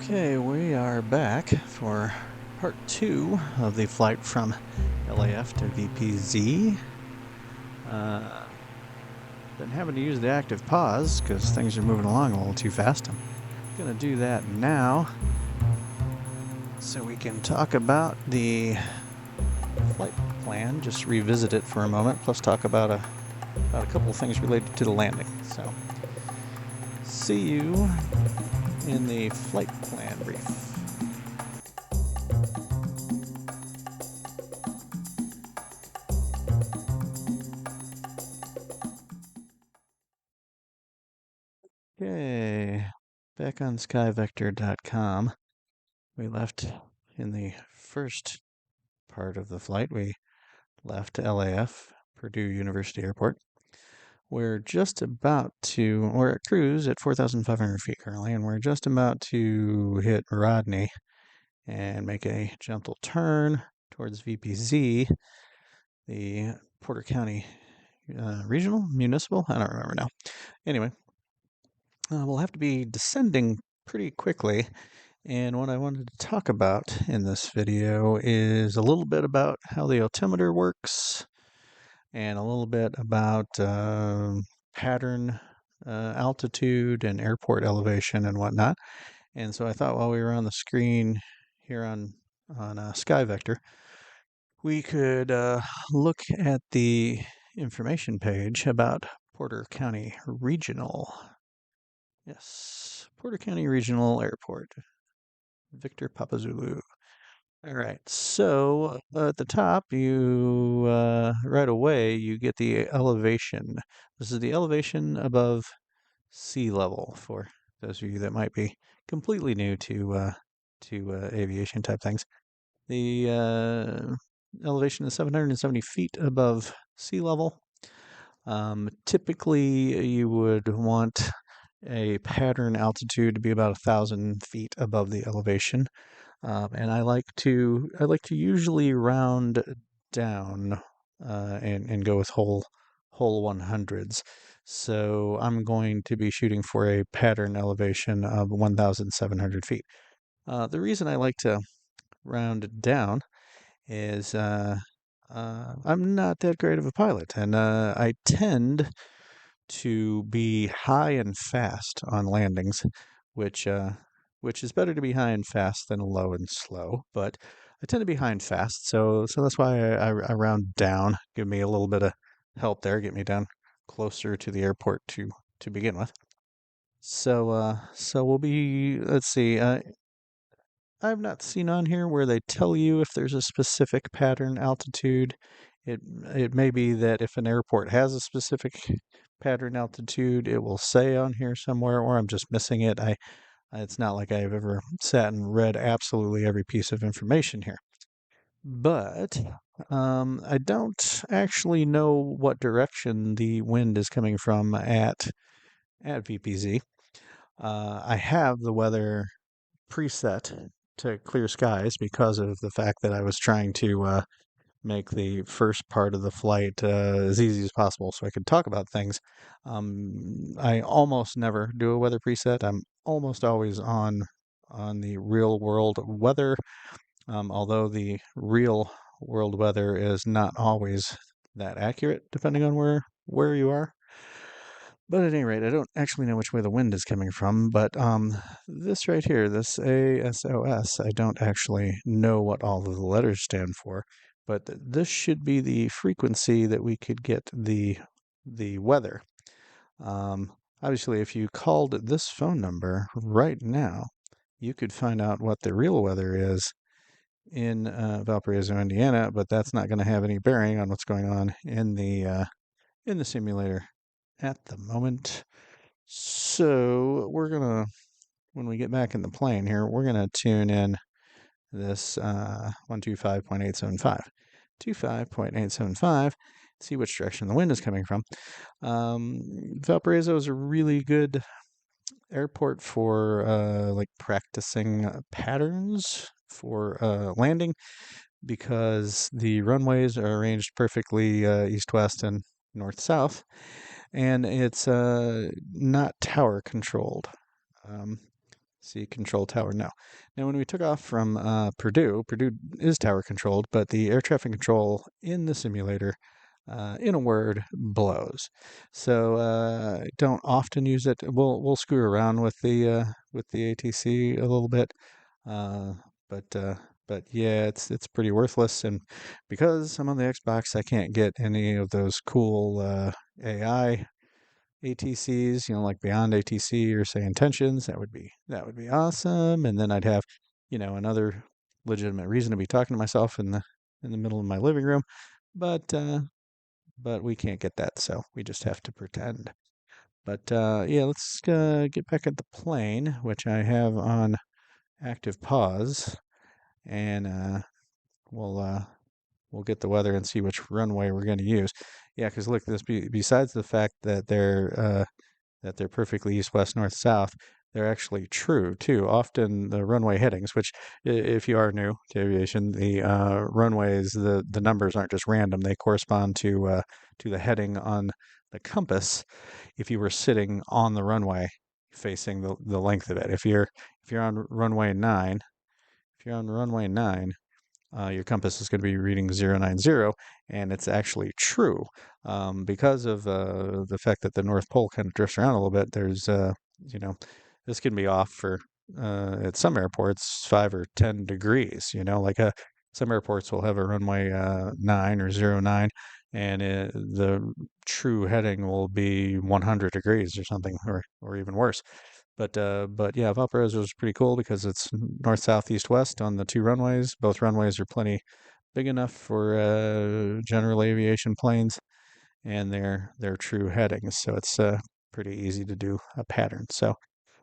Okay, we are back for part 2 of the flight from KLAF to VPZ. Been having to use the active pause because things are moving along a little too fast. I'm going to do that now so we can talk about the flight plan, just revisit it for a moment, plus talk about a couple of things related to the landing. So, see you in the flight plan brief. Okay, back on skyvector.com. We left in the first part of the flight. We left LAF, Purdue University Airport. We're at cruise at 4,500 feet currently, and we're just about to hit Rodney and make a gentle turn towards VPZ, the Porter County Regional Municipal. I don't remember now. Anyway, we'll have to be descending pretty quickly. And what I wanted to talk about in this video is a little bit about how the altimeter works and a little bit about pattern altitude and airport elevation and whatnot. And so I thought while we were on the screen here on SkyVector, we could look at the information page about Porter County Regional. Yes, Porter County Regional Airport. Victor Papa Zulu. All right, so at the top, you right away you get the elevation. This is the elevation above sea level for those of you that might be completely new to aviation type things. The elevation is 770 feet above sea level. Typically, you would want a pattern altitude to be about 1,000 feet above the elevation. And I like to usually round down and go with whole 100s. So I'm going to be shooting for a pattern elevation of 1,700 feet. The reason I like to round down is I'm not that great of a pilot, and I tend to be high and fast on landings, which is better to be high and fast than low and slow. But I tend to be high and fast, so that's why I round down, give me a little bit of help there, get me down closer to the airport to begin with. So we'll be, let's see, I've not seen on here where they tell you if there's a specific pattern altitude. It may be that if an airport has a specific pattern altitude, it will say on here somewhere, or I'm just missing it. It's not like I've ever sat and read absolutely every piece of information here. But I don't actually know what direction the wind is coming from at VPZ. I have the weather preset to clear skies because of the fact that I was trying to make the first part of the flight as easy as possible so I could talk about things. I almost never do a weather preset. I'm almost always on the real world weather, although the real world weather is not always that accurate depending on where you are. But at any rate, I don't actually know which way the wind is coming from. But this right here, this ASOS, I don't actually know what all of the letters stand for. But this should be the frequency that we could get the weather. Obviously, if you called this phone number right now, you could find out what the real weather is in Valparaiso, Indiana. But that's not going to have any bearing on what's going on in the simulator at the moment. So we're gonna, when we get back in the plane here, we're gonna tune in this 125.875, 25.875, see which direction the wind is coming from. Valparaiso is a really good airport for like practicing patterns for landing because the runways are arranged perfectly east-west and north-south, and it's not tower controlled. See control tower, no. Now, when we took off from Purdue is tower controlled, but the air traffic control in the simulator, in a word, blows. So don't often use it. We'll screw around with the ATC a little bit, uh, but yeah, it's pretty worthless. And because I'm on the Xbox, I can't get any of those cool AI ATCs, like Beyond ATC or say Intentions. That would be awesome. And then I'd have, another legitimate reason to be talking to myself in the middle of my living room. But we can't get that, so we just have to pretend. But yeah, let's get back at the plane, which I have on active pause, and we'll get the weather and see which runway we're going to use. Yeah, because look, besides the fact that they're perfectly east, west, north, south, they're actually true too. Often the runway headings, which if you are new to aviation, the runways, the numbers aren't just random. They correspond to the heading on the compass if you were sitting on the runway facing the length of it. If you're on runway 9, your compass is going to be reading 090, and it's actually true. Because of the fact that the North Pole kind of drifts around a little bit, there's, this can be off for, at some airports, 5 or 10 degrees, like some airports will have a runway 9 or 09, and the true heading will be 100 degrees or something, or even worse. But yeah, Valparaiso is pretty cool because it's north, south, east, west on the 2 runways. Both runways are plenty big enough for general aviation planes, and they're true headings, so it's pretty easy to do a pattern. So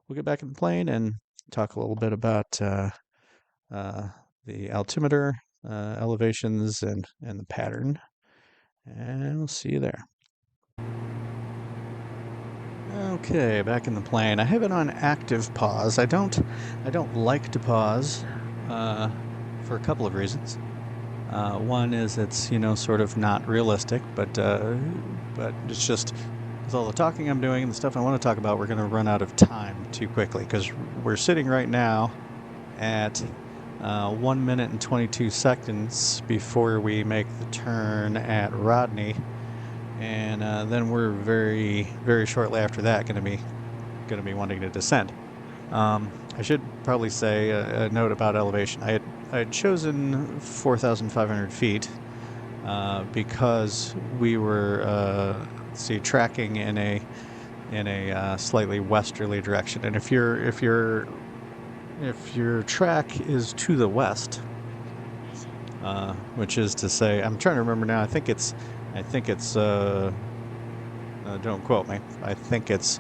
we'll get back in the plane and talk a little bit about the altimeter, elevations, and the pattern, and we'll see you there. Okay, back in the plane. I have it on active pause. I don't like to pause for a couple of reasons. One is it's sort of not realistic, but it's just with all the talking I'm doing and the stuff I want to talk about, we're going to run out of time too quickly because we're sitting right now at 1 minute and 22 seconds before we make the turn at Rodney. And then we're very, very shortly after that going to be wanting to descend. I should probably say a note about elevation. I had chosen 4,500 feet because we were tracking in a slightly westerly direction. And if your track is to the west, which is to say, I'm trying to remember now. I think it's don't quote me. I think it's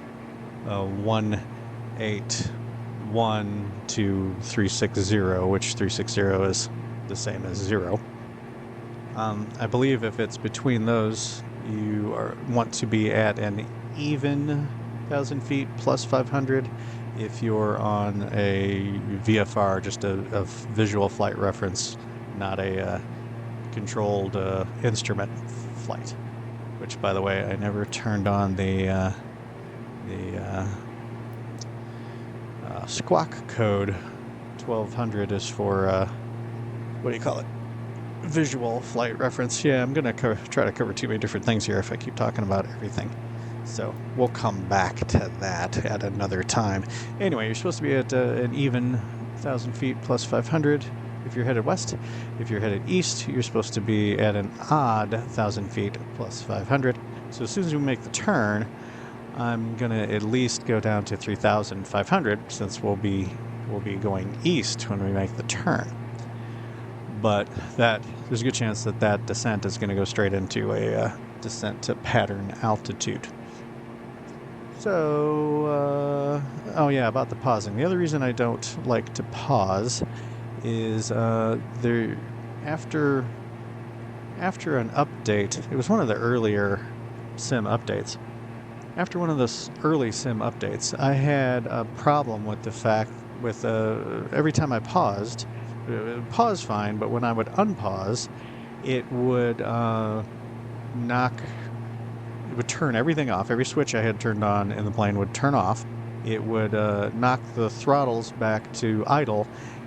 181 to 360, which 360 is the same as 0. I believe if it's between those, you want to be at an even 1,000 feet plus 500. If you're on a VFR, just a visual flight reference, not a controlled instrument flight. Which, by the way, I never turned on the squawk code. 1200 is for what do you call it? Visual flight reference. Yeah, I'm gonna try to cover too many different things here if I keep talking about everything. So we'll come back to that at another time. Anyway, you're supposed to be at an even 1,000 feet plus 500. If you're headed west. If you're headed east, you're supposed to be at an odd 1,000 feet plus 500. So as soon as we make the turn, I'm going to at least go down to 3,500 since we'll be going east when we make the turn. But there's a good chance that descent is going to go straight into a descent to pattern altitude. So, oh yeah, about the pausing. The other reason I don't like to pause is there after an update. It was one of the earlier sim updates. After one of those early sim updates, I had a problem with the fact with every time I paused, it would pause fine, but when I would unpause, it would turn everything off. Every switch I had turned on in the plane would turn off, it would knock the throttles back to idle,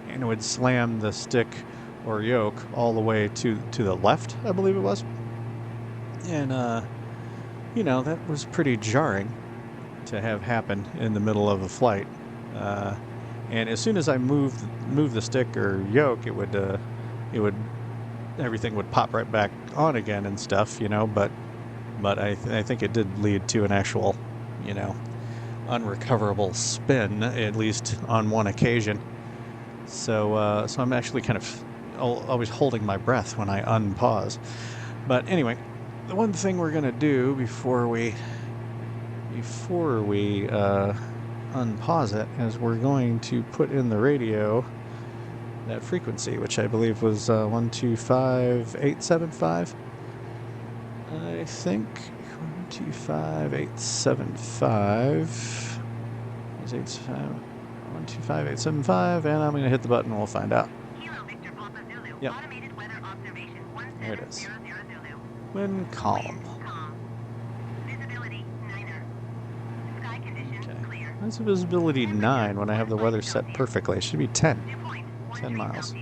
and it would slam the stick or yoke all the way to the left, I believe it was. And that was pretty jarring to have happen in the middle of a flight. And as soon as I moved the stick or yoke, it would everything would pop right back on again and stuff, but I think it did lead to an actual, unrecoverable spin, at least on one occasion. So I'm actually kind of always holding my breath when I unpause. But anyway, the one thing we're gonna do before we unpause it is we're going to put in the radio that frequency, which I believe was 125.875. I think 125.875 is 125.875, and I'm going to hit the button and we'll find out. Yep. There it is. Wind calm. Okay. That's a visibility 9 when I have the weather set perfectly. It should be 10 miles.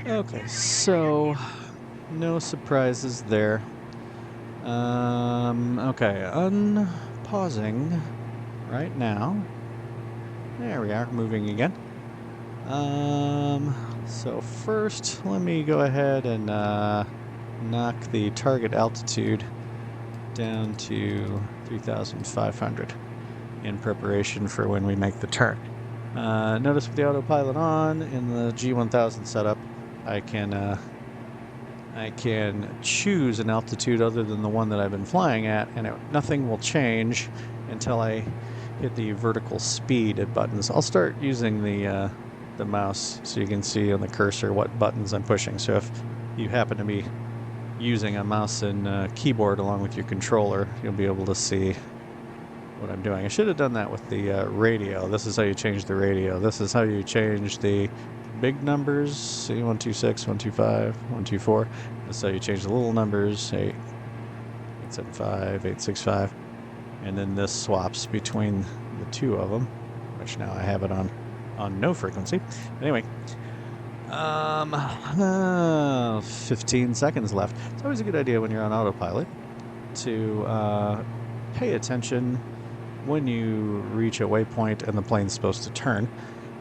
Okay, so no surprises there. Okay, unpausing right now. There we are, moving again. So first, let me go ahead and knock the target altitude down to 3,500 in preparation for when we make the turn. Notice with the autopilot on in the G1000 setup, I can choose an altitude other than the one that I've been flying at, and nothing will change until I hit the vertical speed buttons. I'll start using the mouse so you can see on the cursor what buttons I'm pushing. So if you happen to be using a mouse and keyboard along with your controller, you'll be able to see what I'm doing. I should have done that with the radio. This is how you change the radio. This is how you change the big numbers, see 126, 125, 124. This is how you change the little numbers, 875, 865. And then this swaps between the two of them, which now I have it on no frequency. Anyway, 15 seconds left. It's always a good idea when you're on autopilot to pay attention when you reach a waypoint and the plane's supposed to turn.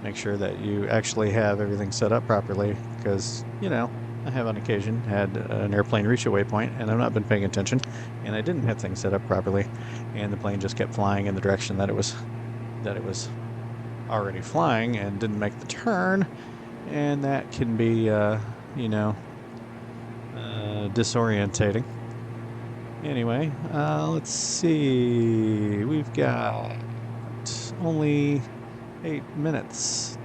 Make sure that you actually have everything set up properly, because, I have on occasion had an airplane reach a waypoint and I've not been paying attention and I didn't have things set up properly and the plane just kept flying in the direction that it was already flying and didn't make the turn, and that can be disorientating. Anyway, let's see, we've got only 8 minutes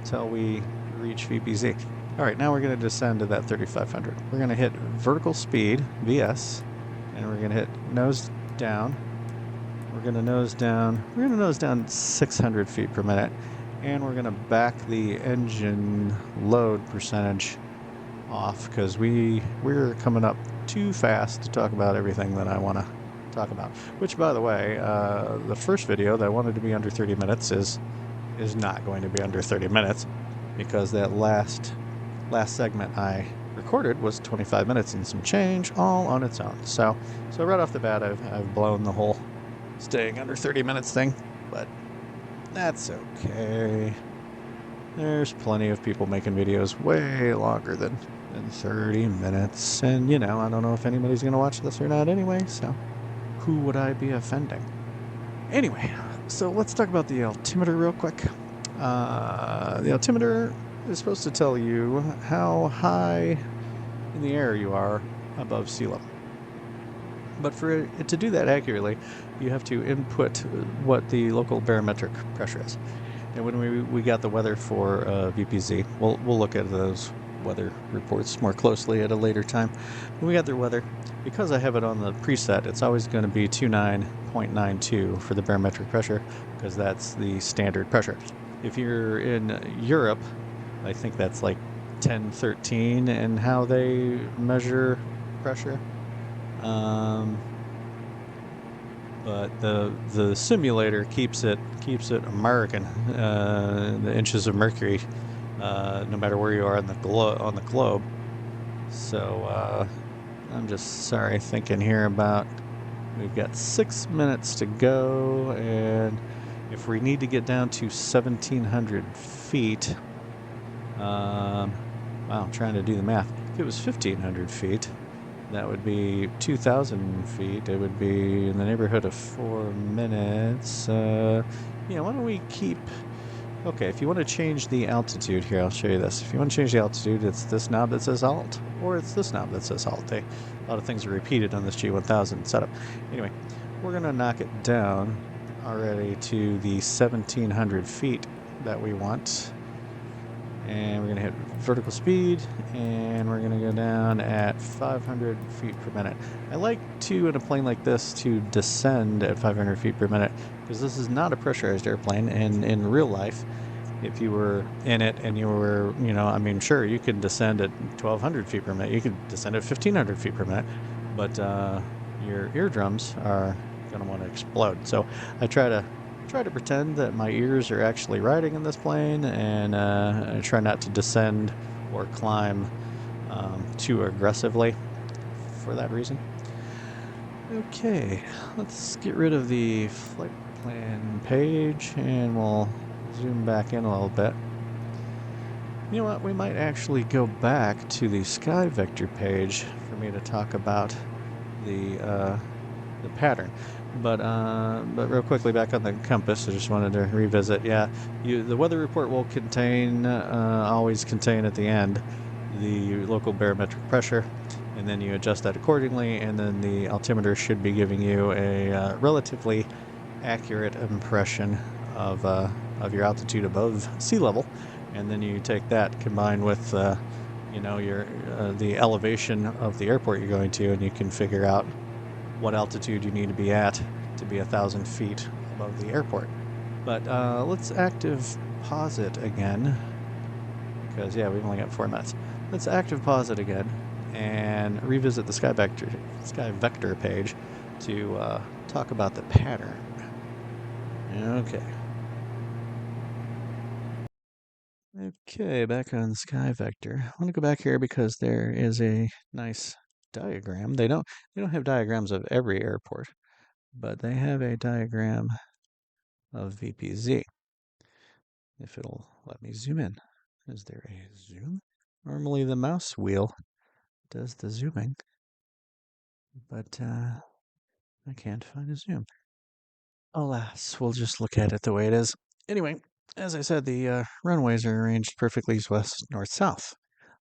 till we reach VPZ. All right, now we're going to descend to that 3,500. We're going to hit vertical speed, VS, and we're going to hit nose down. We're going to nose down 600 feet per minute, and we're going to back the engine load percentage off because we're coming up too fast to talk about everything that I want to talk about. Which, by the way, the first video that I wanted to be under 30 minutes is not going to be under 30 minutes, because that last segment I recorded was 25 minutes and some change all on its own. So right off the bat, I've blown the whole staying under 30 minutes thing, but that's okay. There's plenty of people making videos way longer than 30 minutes, and I don't know if anybody's going to watch this or not anyway, so who would I be offending? Anyway, so let's talk about the altimeter real quick. The altimeter is supposed to tell you how high in the air you are above sea level. But for it to do that accurately, you have to input what the local barometric pressure is. And when we got the weather for VPZ, we'll look at those weather reports more closely at a later time. When we got their weather, because I have it on the preset, it's always going to be 29.92 for the barometric pressure, because that's the standard pressure. If you're in Europe, I think that's like 1013 and how they measure pressure. but the simulator keeps it American, the inches of mercury, no matter where you are on the globe. So I'm just thinking here about, we've got 6 minutes to go, and if we need to get down to 1,700 feet, wow, I'm trying to do the math. If it was 1,500 feet, that would be 2,000 feet. It would be in the neighborhood of 4 minutes. Yeah, why don't we keep... Okay, if you want to change the altitude here, I'll show you this. If you want to change the altitude, it's this knob that says alt, or it's this knob that says alt. A lot of things are repeated on this G1000 setup. Anyway, we're going to knock it down already to the 1,700 feet that we want. And we're going to hit vertical speed, and we're going to go down at 500 feet per minute. I like to, in a plane like this, to descend at 500 feet per minute, because this is not a pressurized airplane, and in real life, if you were in it and you were, I mean, sure, you could descend at 1,200 feet per minute, you could descend at 1,500 feet per minute, but your eardrums are going to want to explode. So I try to pretend that my ears are actually riding in this plane, and I try not to descend or climb too aggressively for that reason. Okay, let's get rid of the flight plan page, and we'll zoom back in a little bit. You know what, we might actually go back to the sky vector page for me to talk about the pattern. But real quickly, back on the compass, I just wanted to revisit. Yeah, the weather report will always contain at the end the local barometric pressure, and then you adjust that accordingly, and then the altimeter should be giving you a relatively accurate impression of your altitude above sea level, and then you take that combined with your the elevation of the airport you're going to, and you can figure out what altitude you need to be at to be 1,000 feet above the airport. But let's active pause it again, because yeah, we've only got 4 minutes. Let's active pause it again and revisit the sky vector page to talk about the pattern. Okay. Okay, back on sky vector. I want to go back here because there is a nice diagram. They don't have diagrams of every airport, but they have a diagram of VPZ. If it'll let me zoom in. Is there a zoom? Normally the mouse wheel does the zooming, but I can't find a zoom. Alas, we'll just look at it the way it is. Anyway, as I said, the runways are arranged perfectly east, west, north, south.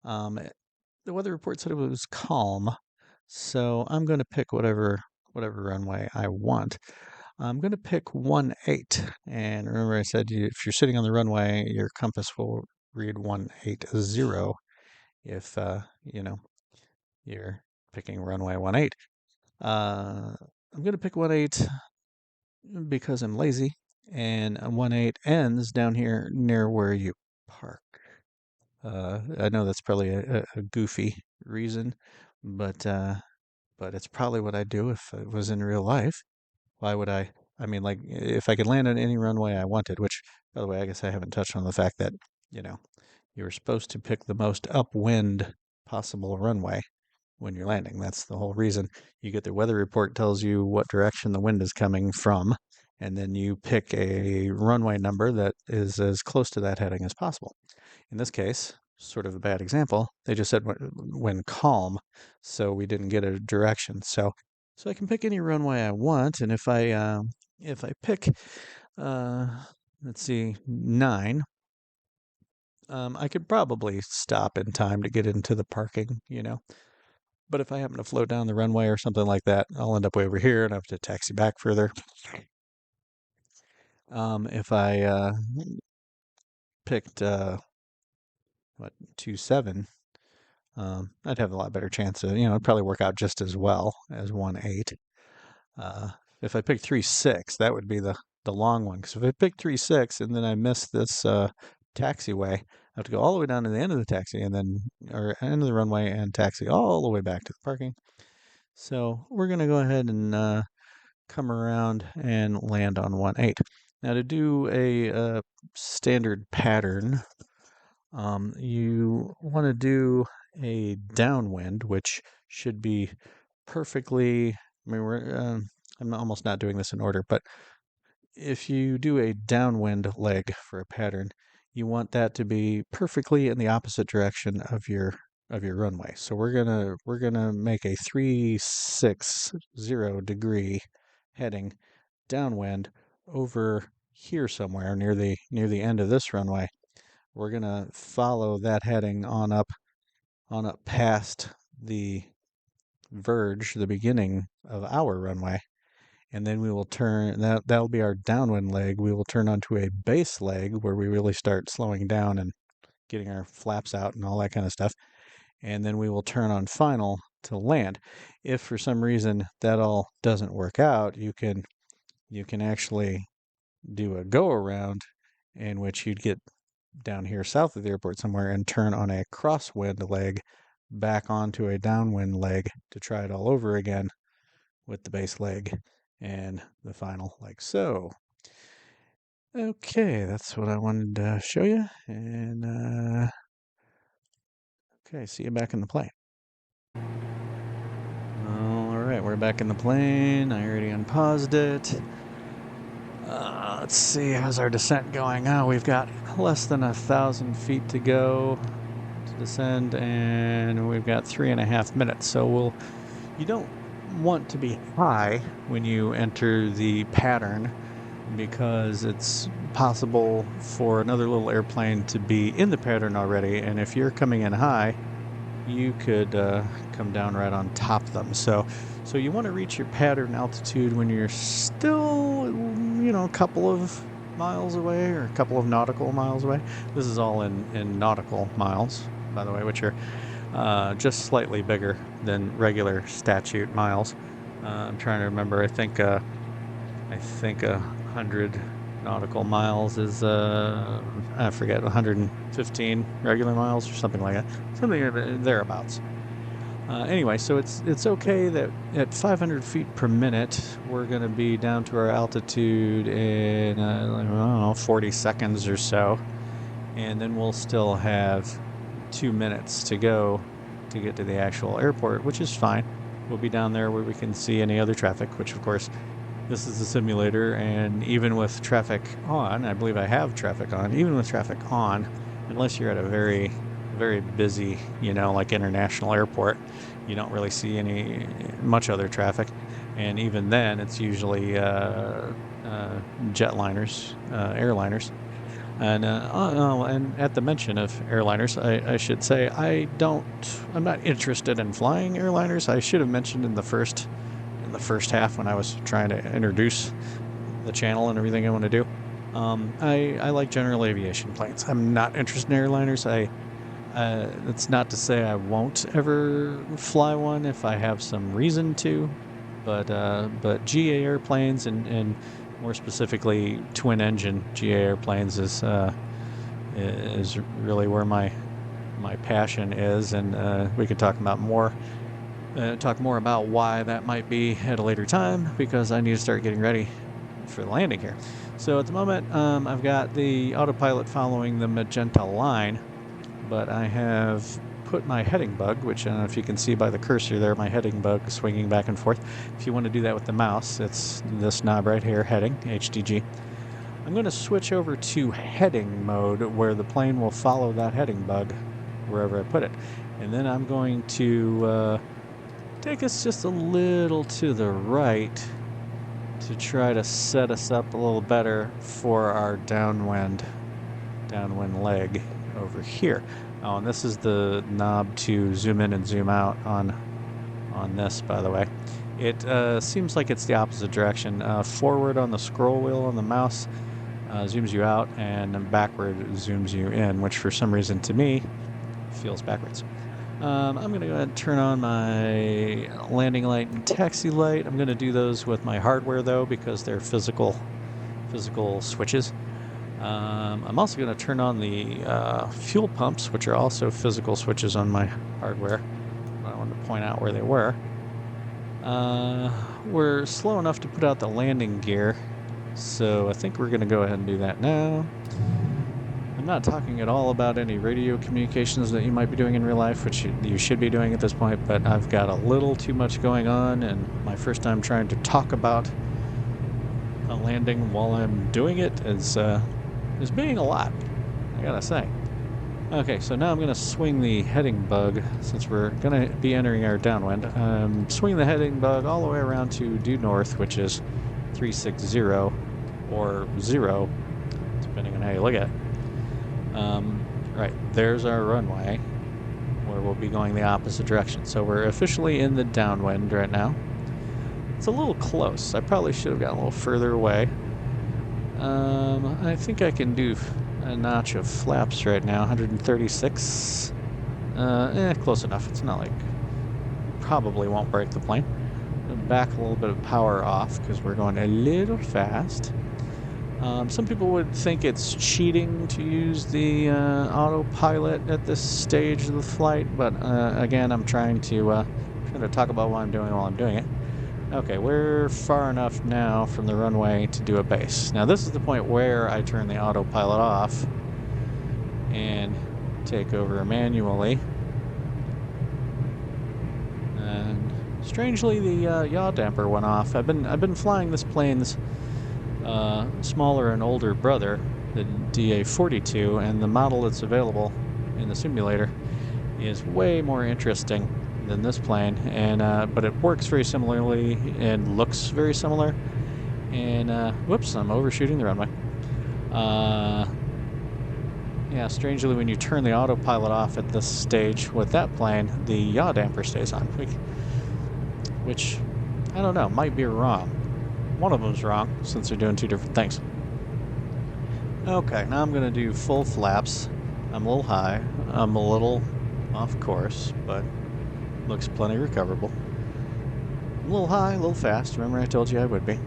The weather report said it was calm, so I'm going to pick whatever runway I want. I'm going to pick 18, and remember I said if you're sitting on the runway, your compass will read 180 if you're picking runway 18. I'm going to pick 18 because I'm lazy, and 18 ends down here near where you park. I know that's probably a goofy reason, but it's probably what I'd do if it was in real life. Why would I? I mean, like, if I could land on any runway I wanted, which, by the way, I guess I haven't touched on the fact that, you were supposed to pick the most upwind possible runway when you're landing. That's the whole reason. You get the weather report tells you what direction the wind is coming from, and then you pick a runway number that is as close to that heading as possible. In this case, sort of a bad example, they just said when calm, so we didn't get a direction. So I can pick any runway I want, and if I pick, let's see, 9, I could probably stop in time to get into the parking, But if I happen to float down the runway or something like that, I'll end up way over here and I have to taxi back further. If I picked 27, I'd have a lot better chance of, it'd probably work out just as well as 18. If I picked 36, that would be the long one. Because if I pick 36 and then I miss this taxiway, I have to go all the way down to the end of the taxi or end of the runway and taxi all the way back to the parking. So we're going to go ahead and come around and land on 18. Now to do a standard pattern, you want to do a downwind, which should be perfectly, I mean, I'm almost not doing this in order, but if you do a downwind leg for a pattern, you want that to be perfectly in the opposite direction of your runway. So we're gonna make a 360 degree heading downwind over here somewhere near the end of this runway. We're gonna follow that heading on up past the verge, the beginning of our runway, and then we will turn that'll be our downwind leg. We will turn onto a base leg where we really start slowing down and getting our flaps out and all that kind of stuff. And then we will turn on final to land. If for some reason that all doesn't work out, you can actually do a go around in which you'd get down here south of the airport somewhere and turn on a crosswind leg back onto a downwind leg to try it all over again with the base leg and the final, like so. Okay, that's what I wanted to show you. And okay, see you back in the plane. All right, we're back in the plane. I already unpaused it. Let's see, how's our descent going? Oh, we've got less than 1,000 feet to go to descend, and we've got 3.5 minutes. So you don't want to be high when you enter the pattern, because it's possible for another little airplane to be in the pattern already, and if you're coming in high, you could come down right on top of them. So you want to reach your pattern altitude when you're still, a couple of miles away or a couple of nautical miles away. This is all in nautical miles, by the way, which are just slightly bigger than regular statute miles. I'm trying to remember. I think 100 nautical miles is I forget, 115 regular miles or something like that, something thereabouts. Anyway, so it's okay that at 500 feet per minute we're going to be down to our altitude in I don't know, 40 seconds or so, and then we'll still have 2 minutes to go to get to the actual airport, which is fine. We'll be down there where we can see any other traffic, which of course, this is a simulator, and even with traffic on, I believe I have traffic on, even with traffic on, unless you're at a very, very busy, like international airport, you don't really see much other traffic. And even then, it's usually jetliners, airliners. And and at the mention of airliners, I should say I'm not interested in flying airliners. I should have mentioned in the first half when I was trying to introduce the channel and everything I want to do. I like general aviation planes. I'm not interested in airliners. It's not to say I won't ever fly one if I have some reason to, but GA airplanes and more specifically twin engine GA airplanes is really where my passion is, and we can talk more about why that might be at a later time, because I need to start getting ready for the landing here. So at the moment, I've got the autopilot following the magenta line, but I have put my heading bug, which I don't know if you can see by the cursor there, my heading bug swinging back and forth. If you want to do that with the mouse, it's this knob right here, heading, HDG. I'm going to switch over to heading mode, where the plane will follow that heading bug wherever I put it. And then I'm going to take us just a little to the right to try to set us up a little better for our downwind leg over here. Oh, and this is the knob to zoom in and zoom out on this, by the way. It seems like it's the opposite direction. Forward on the scroll wheel on the mouse zooms you out, and backward zooms you in, which for some reason to me feels backwards. I'm going to go ahead and turn on my landing light and taxi light. I'm going to do those with my hardware, though, because they're physical switches. I'm also going to turn on the fuel pumps, which are also physical switches on my hardware. I wanted to point out where they were. we're slow enough to put out the landing gear, so I think we're going to go ahead and do that now. I'm not talking at all about any radio communications that you might be doing in real life, which you should be doing at this point, but I've got a little too much going on, and my first time trying to talk about a landing while I'm doing it is being a lot, I gotta say. Okay, so now I'm going to swing the heading bug, since we're going to be entering our downwind. Swing the heading bug all the way around to due north, which is 360 or 0, depending on how you look at it. Right, there's our runway, where we'll be going the opposite direction. So we're officially in the downwind right now. It's a little close. I probably should have gotten a little further away. I think I can do a notch of flaps right now, 136. Close enough. It's not like probably won't break the plane. Back a little bit of power off because we're going a little fast. Some people would think it's cheating to use the autopilot at this stage of the flight, but again, I'm trying to talk about what I'm doing while I'm doing it. Okay, we're far enough now from the runway to do a base. Now this is the point where I turn the autopilot off and take over manually. And strangely, the yaw damper went off. I've been flying this plane's smaller and older brother, the DA-42, and the model that's available in the simulator is way more interesting than this plane, and but it works very similarly and looks very similar. And whoops, I'm overshooting the runway. Yeah, strangely, when you turn the autopilot off at this stage with that plane, the yaw damper stays on, which I don't know, might be wrong. One of them's wrong, since they're doing two different things. Okay, now I'm going to do full flaps. I'm a little high. I'm a little off course, but looks plenty recoverable. A little high, a little fast. Remember I told you I would be. A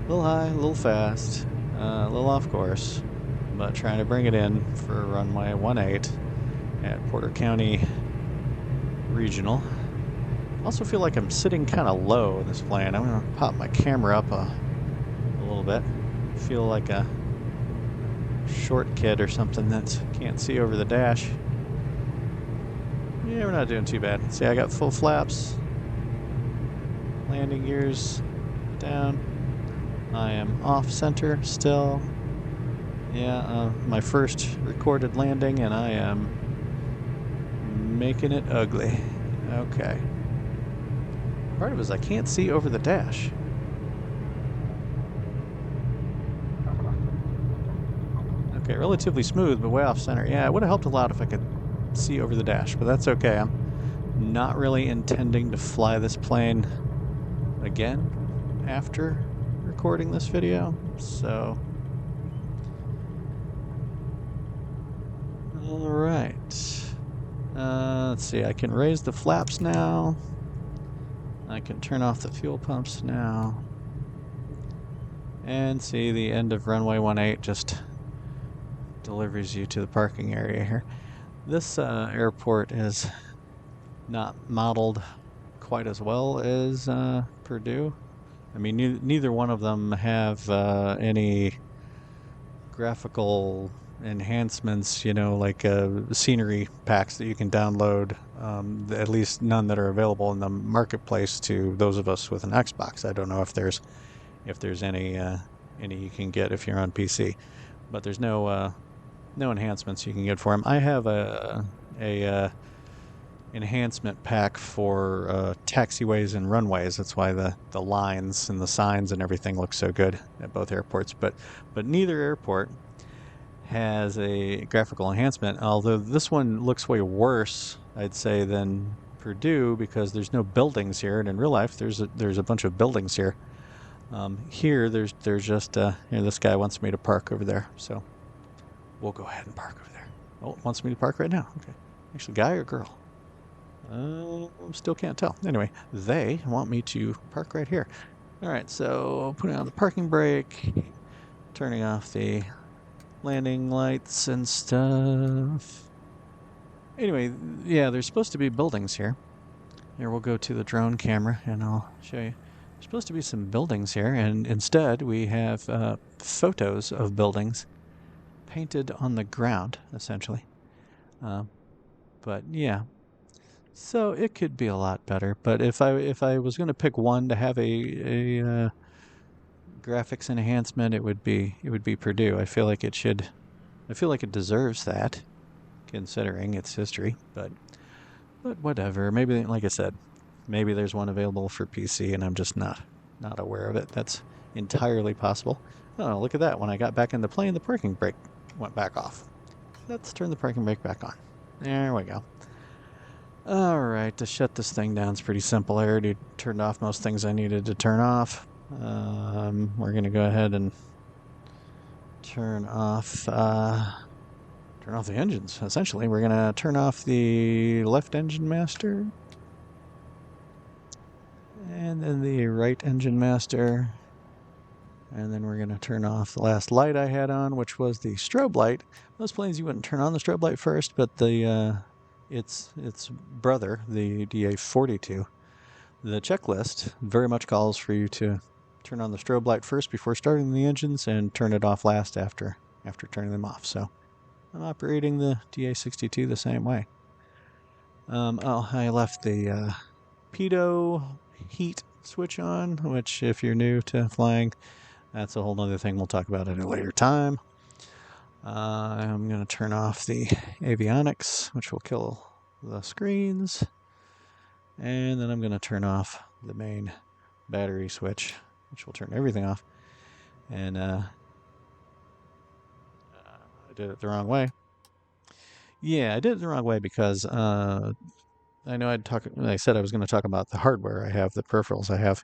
little high, a little fast, a little off course, but trying to bring it in for runway 18 at Porter County Regional. I also feel like I'm sitting kind of low in this plane. I'm going to pop my camera up a little bit. I feel like a short kid or something that can't see over the dash. Yeah, we're not doing too bad. See, I got full flaps. Landing gears down. I am off center still. Yeah, my first recorded landing, and I am making it ugly. Okay. Part of it is I can't see over the dash. Okay, relatively smooth, but way off center. Yeah, it would have helped a lot if I could see over the dash, but that's okay. I'm not really intending to fly this plane again after recording this video, so... Alright. Let's see, I can raise the flaps now. I can turn off the fuel pumps now. And see, the end of runway 18 just delivers you to the parking area here. This airport is not modeled quite as well as Purdue. I mean, neither one of them have any graphical enhancements, you know, like scenery packs that you can download, at least none that are available in the marketplace to those of us with an Xbox. I don't know if there's any you can get if you're on PC, but there's no enhancements you can get for them. I have a enhancement pack for taxiways and runways. That's why the lines and the signs and everything look so good at both airports, but neither airport has a graphical enhancement, although this one looks way worse, I'd say, than Purdue, because there's no buildings here, and in real life there's a bunch of buildings here. Here there's just this guy wants me to park over there, so we'll go ahead and park over there. Oh, it wants me to park right now. Okay, actually, guy or girl? Still can't tell. Anyway, they want me to park right here. All right, so putting on the parking brake, turning off the landing lights and stuff. Anyway, yeah, there's supposed to be buildings here. Here, we'll go to the drone camera and I'll show supposed to be some buildings here, and instead we have photos of buildings painted on the ground, essentially. But yeah, so it could be a lot better. But if I was going to pick one to have a graphics enhancement, it would be Purdue. I feel like it should. I feel like it deserves that, considering its history. But whatever. Maybe, like I said, maybe there's one available for PC, and I'm just not aware of it. That's entirely possible. Oh, look at that! When I got back into playing, the parking brake went back off. Let's turn the parking brake back on. There we go. All right, to shut this thing down is pretty simple. I already turned off most things I needed to turn off. We're going to go ahead and turn off the engines. Essentially, we're going to turn off the left engine master, and then the right engine master, and then we're going to turn off the last light I had on, which was the strobe light. Most planes you wouldn't turn on the strobe light first, but the its brother, the DA42, the checklist very much calls for you to turn on the strobe light first before starting the engines and turn it off last after turning them off. So I'm operating the DA62 the same way. I left the pitot heat switch on, which if you're new to flying, that's a whole other thing we'll talk about at a later time. I'm going to turn off the avionics, which will kill the screens. And then I'm going to turn off the main battery switch, which will turn everything off. And I did it the wrong way. Yeah, I did it the wrong way because I know I said I was going to talk about the hardware I have, the peripherals I have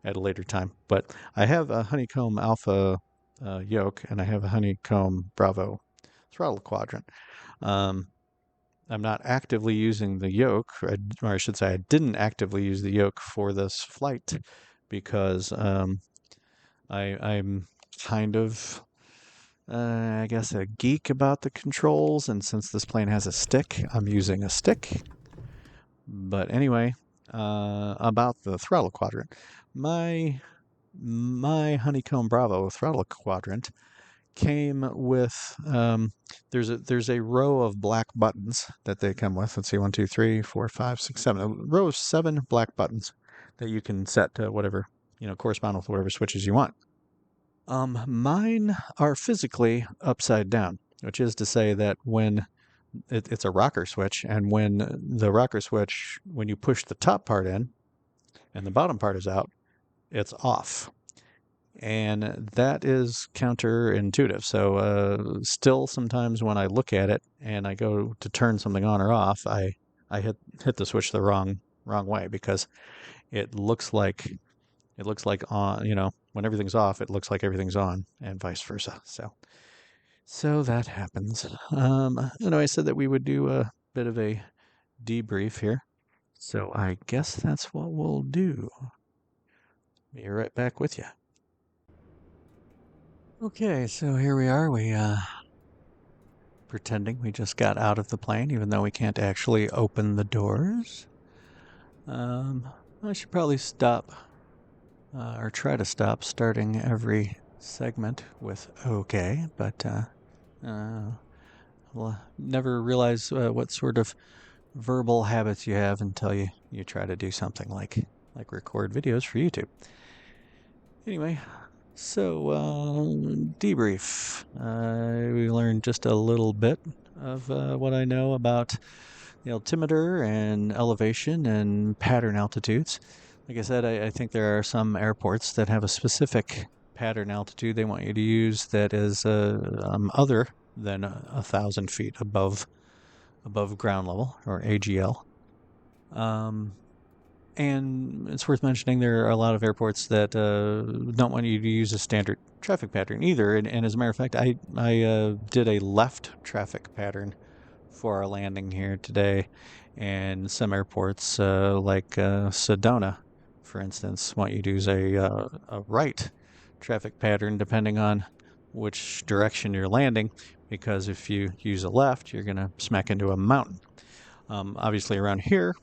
at a later time. But I have a Honeycomb Alpha yoke, and I have a Honeycomb Bravo throttle quadrant. I'm not actively using the yoke, or I should say I didn't actively use the yoke for this flight because I'm kind of, I guess, a geek about the controls, and since this plane has a stick, I'm using a stick. But anyway, about the throttle quadrant. My Honeycomb Bravo throttle quadrant came with there's a row of black buttons that they come with. Let's see, 1, 2, 3, 4, 5, 6, 7. A row of 7 black buttons that you can set to whatever, correspond with whatever switches you want. Mine are physically upside down, which is to say that when it's a rocker switch, and when you push the top part in and the bottom part is out, it's off. And that is counterintuitive. So still sometimes when I look at it and I go to turn something on or off, I hit the switch the wrong way, because it looks like on, when everything's off, it looks like everything's on, and vice versa. So that happens. I said that we would do a bit of a debrief here. So I guess that's what we'll do. Be right back with you. Okay, so here we are. We pretending we just got out of the plane, even though we can't actually open the doors. I should probably stop, or try to stop starting every segment with okay, but we'll never realize what sort of verbal habits you have until you try to do something like record videos for YouTube. Anyway, so debrief. We learned just a little bit of what I know about the altimeter and elevation and pattern altitudes. Like I said, I think there are some airports that have a specific pattern altitude they want you to use that is other than 1,000 feet above ground level, or AGL. And it's worth mentioning there are a lot of airports that don't want you to use a standard traffic pattern either. And as a matter of fact, I did a left traffic pattern for our landing here today. And some airports, like Sedona, for instance, want you to use a right traffic pattern depending on which direction you're landing, because if you use a left, you're going to smack into a mountain. Obviously around here,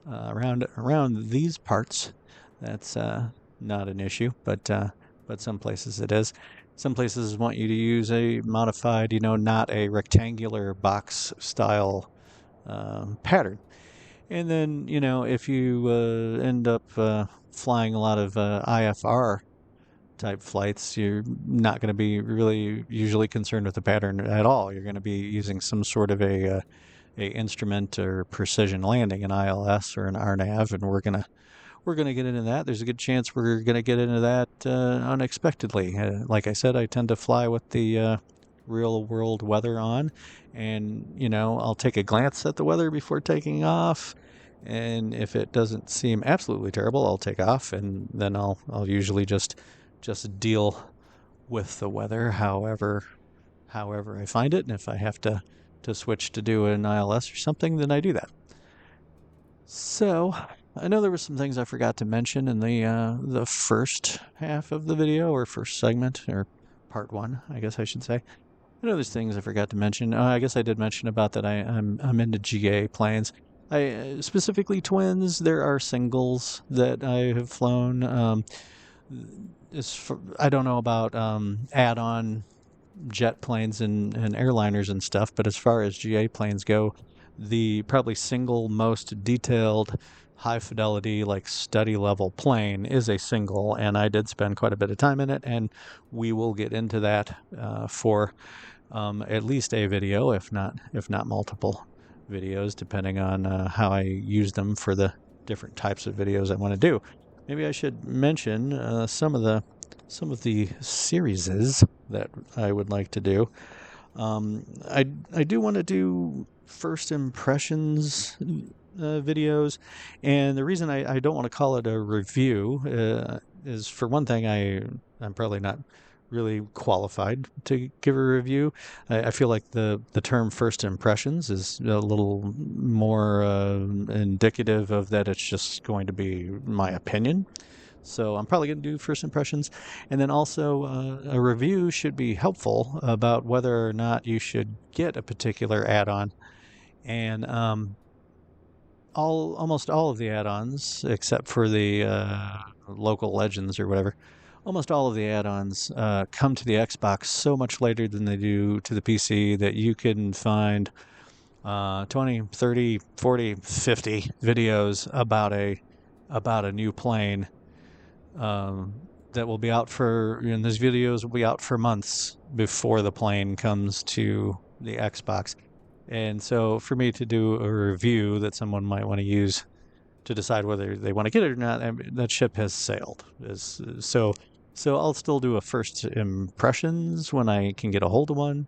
around these parts, that's not an issue, but some places it is. Some places want you to use a modified, not a rectangular box style pattern. And then, if you end up flying a lot of IFR type flights, you're not going to be really usually concerned with the pattern at all. You're going to be using some sort of a instrument or precision landing, an ILS or an RNAV, and we're gonna get into that. There's a good chance we're gonna get into that unexpectedly. Like I said, I tend to fly with the real world weather on, and I'll take a glance at the weather before taking off. And if it doesn't seem absolutely terrible, I'll take off, and then I'll usually just deal with the weather however I find it. And if I have to switch to do an ILS or something, then I do that. So I know there were some things I forgot to mention in the first half of the video, or first segment, or part one, I guess I should say. I know there's things I forgot to mention. I guess I did mention about that I'm into GA planes. I specifically twins. There are singles that I have flown. I don't know about add-on jet planes and airliners and stuff, but as far as GA planes go, the probably single most detailed, high fidelity, like study level plane is a single, and I did spend quite a bit of time in it, and we will get into that for at least a video, if not multiple videos, depending on how I use them for the different types of videos I want to do. Maybe I should mention some of the series that I would like to do. I do want to do first impressions videos, and the reason I don't want to call it a review is, for one thing, I'm probably not really qualified to give a review. I feel like the term first impressions is a little more indicative of that it's just going to be my opinion. So I'm probably going to do first impressions. And then also a review should be helpful about whether or not you should get a particular add-on. And almost all of the add-ons, except for the local legends or whatever, almost all of the add-ons come to the Xbox so much later than they do to the PC that you can find 20, 30, 40, 50 videos about a new plane that will be out for, these videos will be out for months before the plane comes to the Xbox. And so for me to do a review that someone might want to use to decide whether they want to get it or not, that ship has sailed. So I'll still do a first impressions when I can get a hold of one,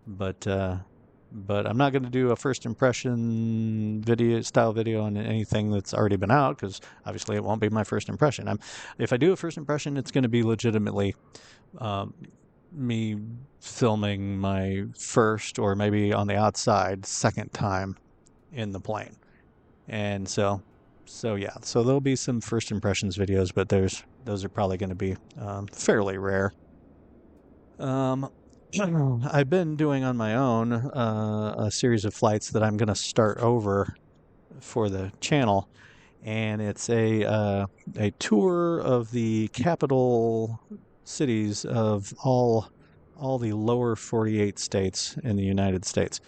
but I'm not going to do a first impression video on anything that's already been out, because obviously it won't be my first impression. If I do a first impression, it's going to be legitimately me filming my first, or maybe on the outside, second time in the plane. And so there'll be some first impressions videos, but those are probably going to be fairly rare. I've been doing on my own a series of flights that I'm going to start over for the channel, and it's a tour of the capital cities of all the lower 48 states in the United States.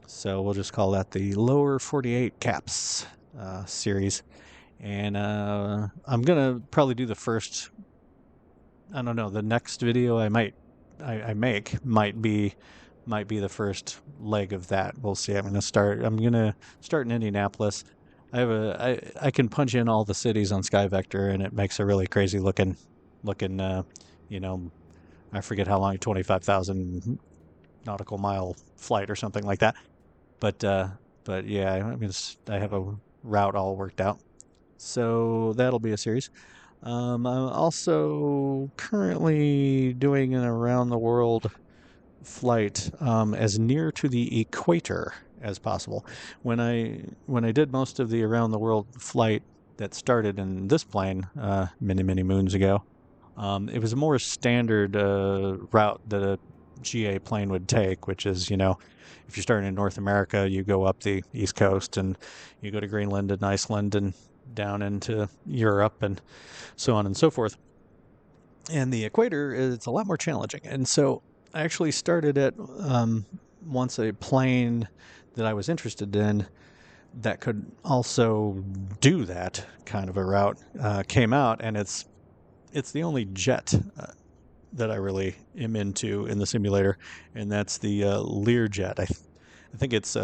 So we'll just call that the Lower 48 Caps series, and I'm gonna probably do the first. I don't know. The next video I make might be the first leg of that. We'll see. I'm gonna start in Indianapolis. I can punch in all the cities on SkyVector, and it makes a really crazy looking I forget how long, 25,000 nautical mile flight or something like that. But yeah, I have a route all worked out. So that'll be a series. I'm also currently doing an around the world flight as near to the equator as possible. When I did most of the around the world flight that started in this plane many moons ago, it was a more standard route that a GA plane would take, which is, if you're starting in North America, you go up the East Coast and you go to Greenland and Iceland and down into Europe and so on and so forth. And the equator is a lot more challenging. And so I actually started at once a plane that I was interested in that could also do that kind of a route came out, and it's the only jet that I really am into in the simulator, and that's the Learjet. I think it's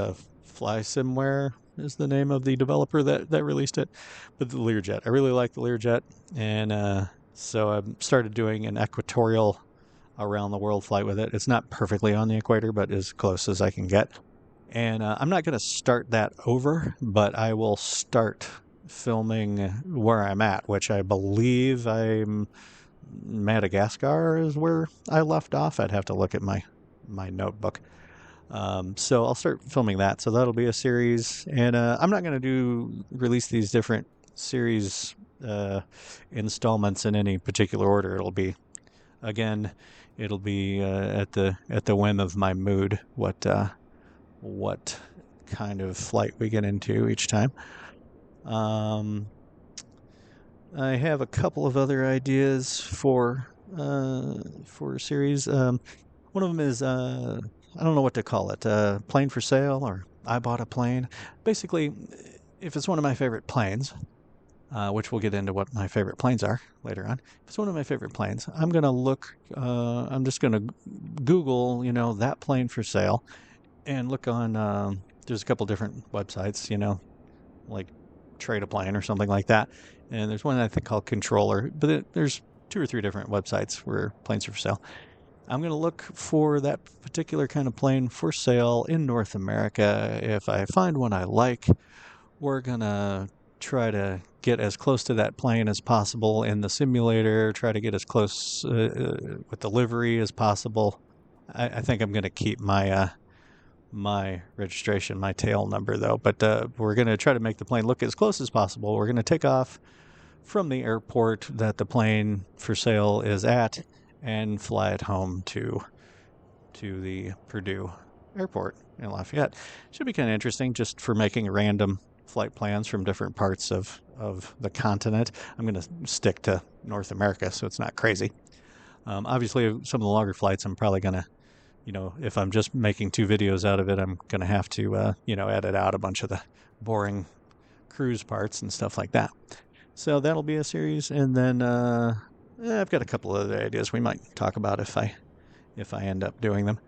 Fly Somewhere is the name of the developer that released it, but the Learjet. I really like the Learjet, and so I started doing an equatorial around the world flight with it. It's not perfectly on the equator, but as close as I can get. And I'm not going to start that over, but I will start filming where I'm at, which I believe Madagascar is where I left off. I'd have to look at my notebook. So I'll start filming that. So that'll be a series, and I'm not going to release these different series installments in any particular order. It'll be at the whim of my mood what kind of flight we get into each time. I have a couple of other ideas for a series. One of them is I don't know what to call it, plane for sale, or I bought a plane. Basically, if it's one of my favorite planes, which we'll get into what my favorite planes are later on. If it's one of my favorite planes, I'm gonna look. I'm just gonna Google, that plane for sale, and look on. There's a couple different websites, like Trade a Plane or something like that. And there's one I think called Controller, but there's 2 or 3 different websites where planes are for sale. I'm going to look for that particular kind of plane for sale in North America. If I find one I like, we're going to try to get as close to that plane as possible in the simulator, try to get as close with the livery as possible. I think I'm going to keep my registration, my tail number, though. But we're going to try to make the plane look as close as possible. We're going to take off from the airport that the plane for sale is at and fly it home to the Purdue airport in Lafayette. Should be kind of interesting just for making random flight plans from different parts of the continent. I'm going to stick to North America, so it's not crazy. Obviously, some of the longer flights, I'm probably going to, if I'm just making 2 videos out of it, I'm going to have to, edit out a bunch of the boring cruise parts and stuff like that. So that'll be a series. And then I've got a couple of other ideas we might talk about if I end up doing them.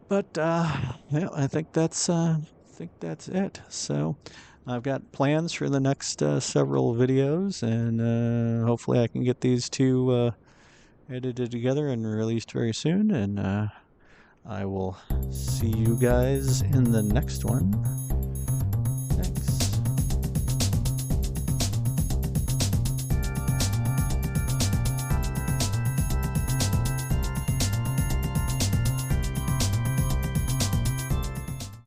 But yeah, I think that's it. So I've got plans for the next several videos, and hopefully I can get these 2 edited together and released very soon. And I will see you guys in the next one.